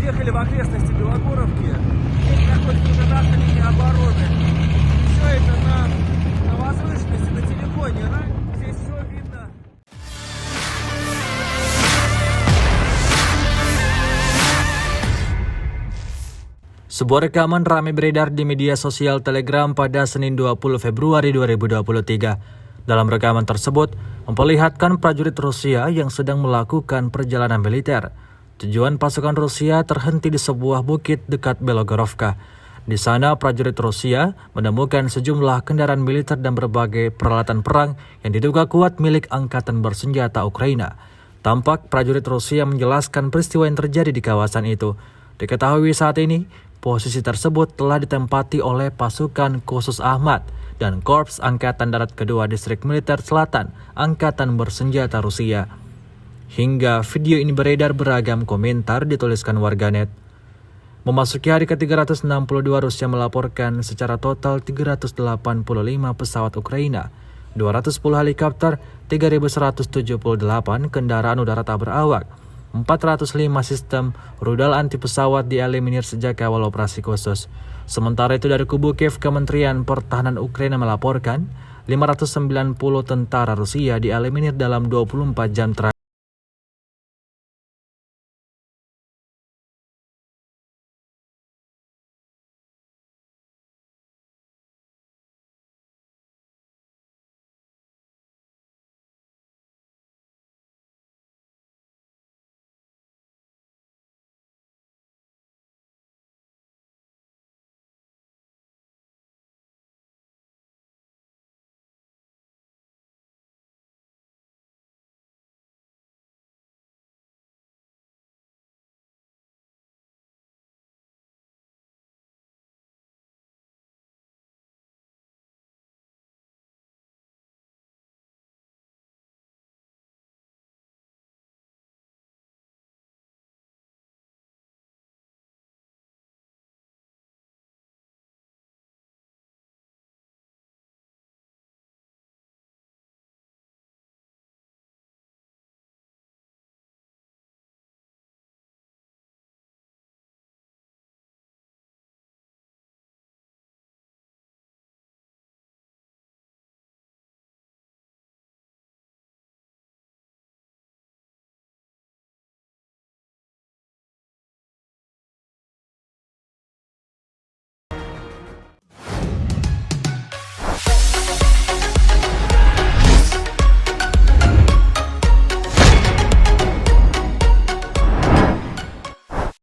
Въехали в окрестности Белогоровки. Здесь проходит гражданская линия обороны. Все это на возвышенности, на телефоне. Здесь все видно. Sebuah rekaman ramai beredar di media sosial Telegram pada Senin 20 Februari 2023. Dalam rekaman tersebut, memperlihatkan prajurit Rusia yang sedang melakukan perjalanan militer. Tujuan pasukan Rusia terhenti di sebuah bukit dekat Belogorovka. Di sana, prajurit Rusia menemukan sejumlah kendaraan militer dan berbagai peralatan perang yang diduga kuat milik Angkatan Bersenjata Ukraina. Tampak prajurit Rusia menjelaskan peristiwa yang terjadi di kawasan itu. Diketahui saat ini, posisi tersebut telah ditempati oleh pasukan khusus Ahmad dan Korps Angkatan Darat Kedua Distrik Militer Selatan Angkatan Bersenjata Rusia. Hingga video ini beredar, beragam komentar dituliskan warganet. Memasuki hari ke-362, Rusia melaporkan secara total 385 pesawat Ukraina, 210 helikopter, 3.178 kendaraan udara tak berawak, 405 sistem rudal anti pesawat dieliminir sejak awal operasi khusus. Sementara itu dari kubu Kiev, Kementerian Pertahanan Ukraina melaporkan 590 tentara Rusia dieliminir dalam 24 jam terakhir.